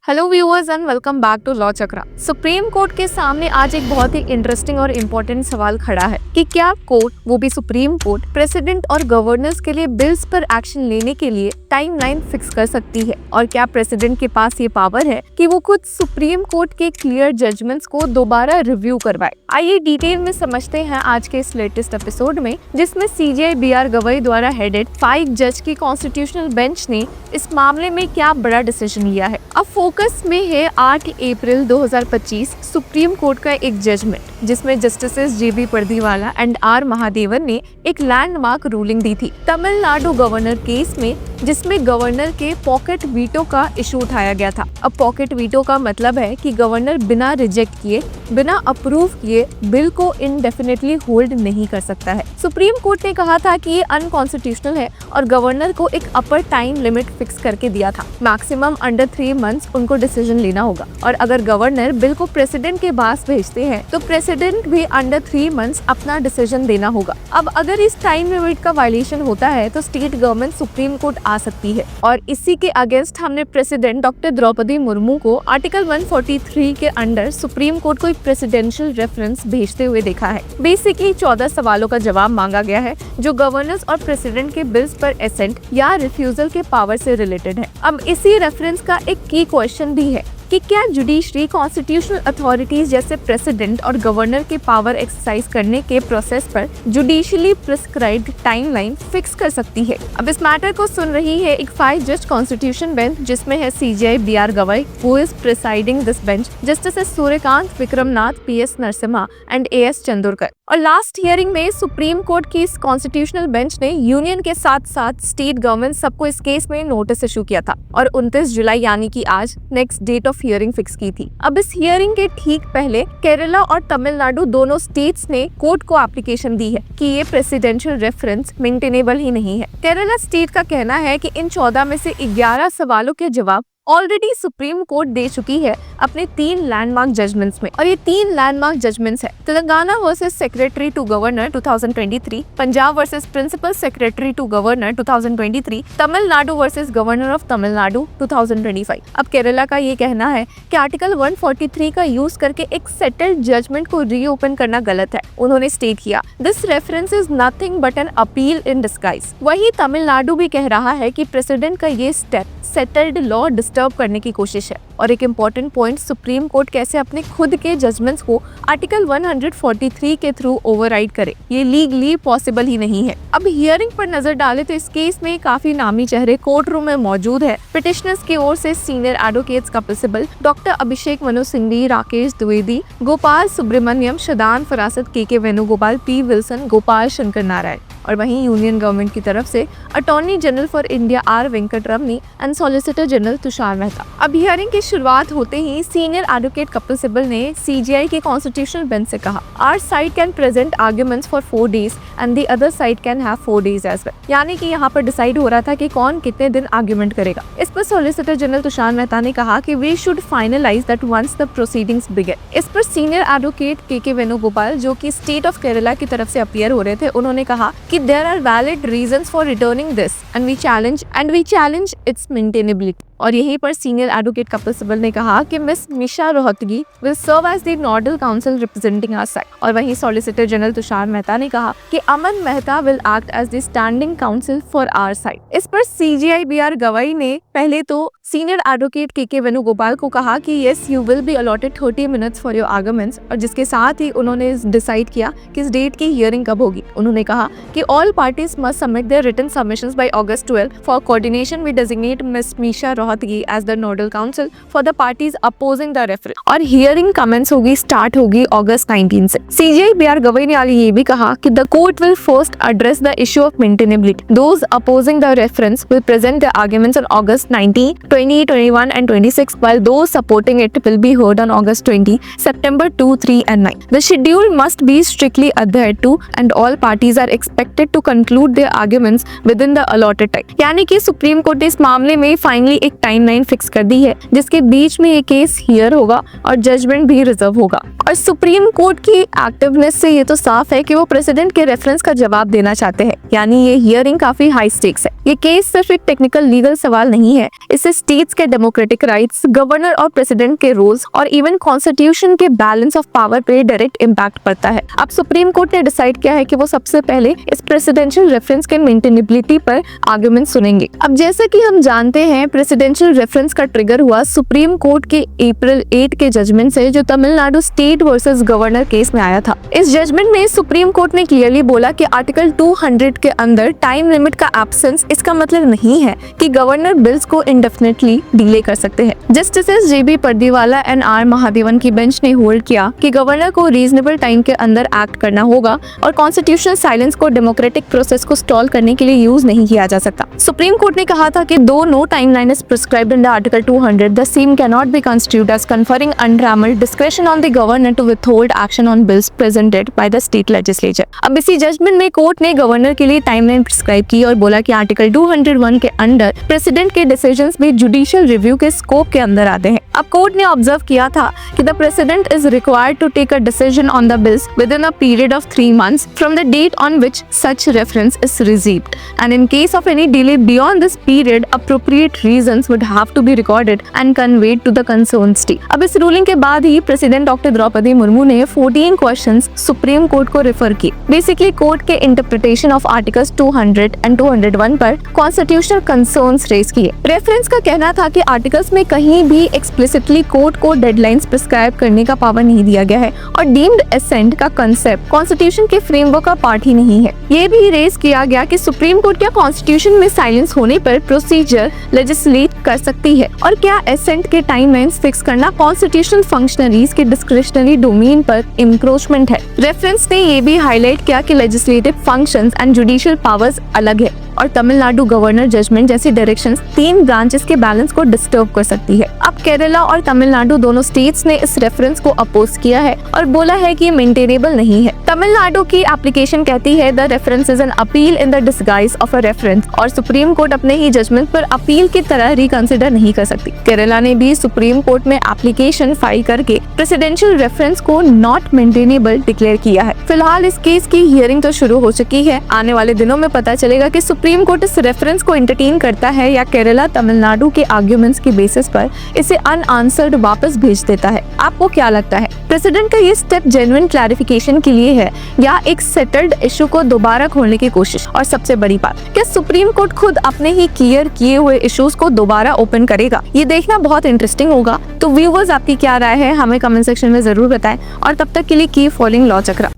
Hello viewers and welcome back to law Chakra. Supreme court के सामने आज एक बहुत ही इंटरेस्टिंग और इम्पोर्टेंट सवाल खड़ा है कि क्या कोर्ट, वो भी सुप्रीम कोर्ट, प्रेसिडेंट और गवर्नर्स के लिए बिल्स पर एक्शन लेने के लिए टाइमलाइन फिक्स कर सकती है, और क्या प्रेसिडेंट के पास ये पावर है कि वो खुद सुप्रीम कोर्ट के क्लियर जजमेंट्स को दोबारा रिव्यू करवाए। आइए डिटेल में समझते हैं आज के इस लेटेस्ट एपिसोड में, जिसमें CJI BR गवई द्वारा हेडेड 5 जज की कॉन्स्टिट्यूशनल बेंच ने इस मामले में क्या बड़ा डिसीजन लिया है। अब फोकस में है 8 अप्रैल 2025 सुप्रीम कोर्ट का एक जजमेंट, जिसमें justices JB Pardiwala and R Mahadevan ने एक लैंडमार्क रूलिंग दी थी तमिलनाडु गवर्नर केस में, जिसमें गवर्नर के पॉकेट वीटो का इशू उठाया गया था। अब पॉकेट वीटो का मतलब है कि गवर्नर बिना रिजेक्ट किए, बिना अप्रूव किए बिल को इनडेफिनेटली होल्ड नहीं कर सकता है। सुप्रीम कोर्ट ने कहा था कि ये अनकॉन्स्टिट्यूशनल है और गवर्नर को एक अपर टाइम लिमिट फिक्स करके दिया था। मैक्सिमम अंडर 3 मंथ्स उनको डिसीजन लेना होगा, और अगर गवर्नर बिल को प्रेसिडेंट के पास भेजते हैं तो प्रेसिडेंट भी अंडर 3 मंथ्स अपना डिसीजन देना होगा। अब अगर इस टाइम लिमिट का वायलेशन होता है तो स्टेट गवर्नमेंट सुप्रीम कोर्ट आ सकती है, और इसी के अगेंस्ट हमने प्रेसिडेंट डॉक्टर द्रौपदी मुर्मू को आर्टिकल 143 के अंडर सुप्रीम कोर्ट को एक प्रेसिडेंशियल रेफरेंस भेजते हुए देखा है। बेसिकली 14 सवालों का जवाब मांगा गया है जो गवर्नर्स और प्रेसिडेंट के बिल्स पर एसेंट या रिफ्यूजल के पावर से रिलेटेड है। अब इसी रेफरेंस का एक की क्वेश्चन भी है कि क्या जुडिशरी कॉन्स्टिट्यूशनल अथॉरिटीज जैसे प्रेसिडेंट और गवर्नर के पावर एक्सरसाइज करने के प्रोसेस पर जुडिशियली प्रिस्क्राइब्ड टाइमलाइन फिक्स कर सकती है। अब इस मैटर को सुन रही है एक 5 जज कॉन्स्टिट्यूशन बेंच, जिसमें है CJI BR Gavai, who is presiding this bench, justice Suryakant, Vikram Nath, PS Narasimha and AS Chandorkar. और लास्ट हियरिंग में सुप्रीम कोर्ट की इस कॉन्स्टिट्यूशनल बेंच ने यूनियन के साथ साथ स्टेट गवर्नमेंट सबको इस केस में नोटिस इशू किया था, और 29 जुलाई यानी कि आज next date of hearing fix की थी। अब इस हियरिंग के ठीक पहले केरला और तमिलनाडु दोनों स्टेट्स ने कोर्ट को एप्लीकेशन दी है कि ये प्रेसिडेंशियल रेफरेंस मेंटेनेबल ही नहीं है। केरला स्टेट का कहना है कि इन 14 में से 11 सवालों के जवाब ऑलरेडी सुप्रीम कोर्ट दे चुकी है अपने 3 लैंडमार्क जजमेंट्स में, और ये 3 लैंडमार्क जजमेंट्स है Telangana versus secretary to governor 2023, Punjab versus principal secretary to governor 2023, Tamil Nadu versus governor of Tamil Nadu 2025। अब केरला का ये कहना है कि आर्टिकल 143 का यूज करके एक सेटल्ड जजमेंट को रीओपन करना गलत है। उन्होंने स्टेट किया, this reference is nothing but an appeal in disguise. वही तमिलनाडु भी कह रहा है कि प्रेसिडेंट का ये स्टेप सेटल्ड लॉ डिस्टर्ब करने की कोशिश है। और एक इम्पोर्टेंट पॉइंट, सुप्रीम कोर्ट कैसे अपने खुद के जजमेंट्स को आर्टिकल 143 के थ्रू ओवरराइड करे, ये लीगली पॉसिबल ही नहीं है। अब हियरिंग पर नजर डालें तो इस केस में काफी नामी चेहरे कोर्ट रूम में मौजूद है। पिटिशनर्स की ओर से senior advocates Kapil Sibal, doctor Abhishek Manu Singhvi, Rakesh Dwivedi, Gopal Subramanium, Shadan Farasat, KK Venugopal, P Wilson, Gopal Shankar Narayan. और वहीं यूनियन गवर्नमेंट की तरफ से attorney general for India R Venkataramani and solicitor general Tushar Mehta. अब हियरिंग की शुरुआत होते ही सीनियर एडवोकेट कपिल सिब्बल ने CJI के कॉन्स्टिट्यूशनल बेंच से कहा, our side can present arguments for 4 days and the other side can have 4 days as well. यानी कि यहाँ पर डिसाइड हो रहा था कि कौन कितने दिन आर्ग्यूमेंट करेगा। इस पर सॉलिसिटर जनरल तुषार मेहता ने कहा कि we should finalise that once the proceedings begin. इस पर सीनियर एडवोकेट KK वेणुगोपाल, जो कि स्टेट ऑफ केरला की तरफ से अपीयर हो रहे थे, उन्होंने कहा कि there are valid reasons for returning this and we challenge its maintainability। और यहीं पर सीनियर एडवोकेट कपिल सिब्बल ने कहा कि miss Nisha Rohatgi will serve as the nodal counsel representing our side. और वहीं सॉलिसिटर जनरल तुषार मेहता ने कहा कि Aman Mehta will act as the standing counsel for our side. इस पर CJI BR गवई ने पहले तो सीनियर एडवोकेट KK वेणुगोपाल को कहा कि yes you will be allotted 30 minutes for your arguments, और जिसके साथ ही उन्होंने डिसाइड किया कि इस डेट की हियरिंग कब होगी। उन्होंने कहा कि all parties must submit their written submissions by August 12 for coordination we designate miss Nisha Rohatgi as the nodal counsel for the parties opposing the reference. और हियरिंग कमेंस होगी, स्टार्ट होगी August 19 से। CJI BR गवई ने ये भी कहा कि the court will first address the issue of maintainability. Those opposing the reference will present the arguments on August 19, 20, 21 and 26, while those supporting it will be heard on August 20, September 2, 3 and 9. The schedule must be strictly adhered to and all parties are expected to conclude their arguments within the allotted time। यानी कि supreme court ने इस मामले में finally एक timeline fix कर दी है जिसके बीच में ये केस हियर होगा और जजमेंट भी रिजर्व होगा। और सुप्रीम कोर्ट की एक्टिवनेस से ये तो साफ है कि वो प्रेसिडेंट के रेफरेंस का जवाब देना चाहते हैं, यानी ये हियरिंग काफी हाई स्टेक्स है। ये केस सिर्फ एक टेक्निकल लीगल सवाल नहीं है, इससे स्टेट्स के डेमोक्रेटिक राइट्स, गवर्नर और प्रेसिडेंट के रोल्स और इवन कॉन्स्टिट्यूशन के बैलेंस ऑफ पावर पे डायरेक्ट इम्पैक्ट पड़ता है। अब सुप्रीम कोर्ट ने डिसाइड किया है कि वो सबसे पहले इस प्रेसिडेंशियल रेफरेंस के मेंटेनेबिलिटी पर आर्गुमेंट सुनेंगे। अब जैसे कि हम जानते हैं, प्रेसिडेंशियल रेफरेंस का ट्रिगर हुआ सुप्रीम कोर्ट के अप्रैल 8 के जजमेंट से, जो Tamil Nadu state versus governor case में आया था। इस जजमेंट में सुप्रीम कोर्ट ने क्लियरली बोला कि आर्टिकल 200 के अंदर टाइम लिमिट का एब्सेंस इसका मतलब नहीं है कि गवर्नर बिल्स को इंडेफिनिटली डिले कर सकते हैं। Justices JB Pardiwala and R Mahadevan की बेंच ने होल्ड किया कि गवर्नर को रीजनेबल टाइम के अंदर एक्ट करना होगा और कॉन्स्टिट्यूशनल साइलेंस को डेमोक्रेटिक प्रोसेस को स्टॉल करने के लिए यूज नहीं किया जा सकता। सुप्रीम कोर्ट ने कहा था कि though no timeline is prescribed in the article 200, the same can not be constitute as conferring untrammelled discretion on the governor to withhold action on bills presented by the state legislature. अब इसी judgement में court ने governor के लिए timeline prescribe की और बोला कि आर्टिकल 201 के अंडर प्रेसिडेंट के डिसीजंस भी जुडिशियल रिव्यू के स्कोप के अंदर आते हैं। अब कोर्ट ने ऑब्जर्व किया था कि the president is required to take a decision on the bills within a period of 3 months from the date on which such reference is received, and in case of any delay beyond this period appropriate reasons would have to be recorded and conveyed to the concerned state। अब इस ruling के बाद ही president doctor Draupadi Murmu ने 14 questions supreme court को refer किए। Basically court के interpretation of articles 200 and 201 पर constitutional concerns raise किए। रेफरेंस का कहना था कि आर्टिकल्स में कहीं भी एक्सप्लिसिटली कोर्ट को डेडलाइंस प्रिस्क्राइब करने का पावर नहीं दिया गया है और डीम्ड एसेंट का कंसेप्ट कॉन्स्टिट्यूशन के फ्रेमवर्क का पार्ट ही नहीं है। ये भी रेज किया गया कि सुप्रीम कोर्ट क्या कॉन्स्टिट्यूशन में साइलेंस होने पर प्रोसीजर लेजिस्लेट कर सकती है और क्या एसेंट के टाइमलाइंस फिक्स करना कॉन्स्टिट्यूशनल फंक्शनरीज के डिस्क्रिशनरी डोमेन पर इंक्रोचमेंट है। रेफरेंस ने ये भी हाईलाइट किया कि legislative functions and judicial powers अलग है और तमिलनाडु गवर्नर जजमेंट जैसी डायरेक्शंस 3 ब्रांचेस के बैलेंस को डिस्टर्ब कर सकती है। अब केरला और तमिलनाडु दोनों स्टेट्स ने इस रेफरेंस को अपोज किया है और बोला है कि ये मेंटेनेबल नहीं है। तमिलनाडु की एप्लीकेशन कहती है the reference is an appeal in the disguise of a reference और सुप्रीम कोर्ट अपने ही जजमेंट पर अपील की तरह रिकंसिडर नहीं कर सकती। केरला ने भी सुप्रीम कोर्ट में एप्लीकेशन फाइल करके प्रेसिडेंशियल रेफरेंस को नॉट मेंटेनेबल डिक्लेयर किया है। फिलहाल इस केस की हियरिंग तो शुरू हो चुकी है। आने वाले दिनों में पता चलेगा कि सुप्रीम कोर्ट इस रेफरेंस को एंटरटेन करता है या केरला तमिलनाडु के आर्ग्यूमेंट्स की बेसिस पर इसे अनआंसर्ड वापस भेज देता है। आपको क्या लगता है, प्रेसिडेंट का ये स्टेप जेन्युइन क्लैरिफिकेशन के लिए है या एक सेटल्ड इशू को दोबारा खोलने की कोशिश? और सबसे बड़ी बात, क्या सुप्रीम कोर्ट खुद अपने ही क्लियर किए हुए इश्यूज को दोबारा ओपन करेगा? ये देखना बहुत इंटरेस्टिंग होगा। तो व्यूअर्स, आपकी क्या राय है हमें कमेंट सेक्शन में जरूर बताएं और तब तक के लिए कीप फॉलोइंग लॉ चक्रा।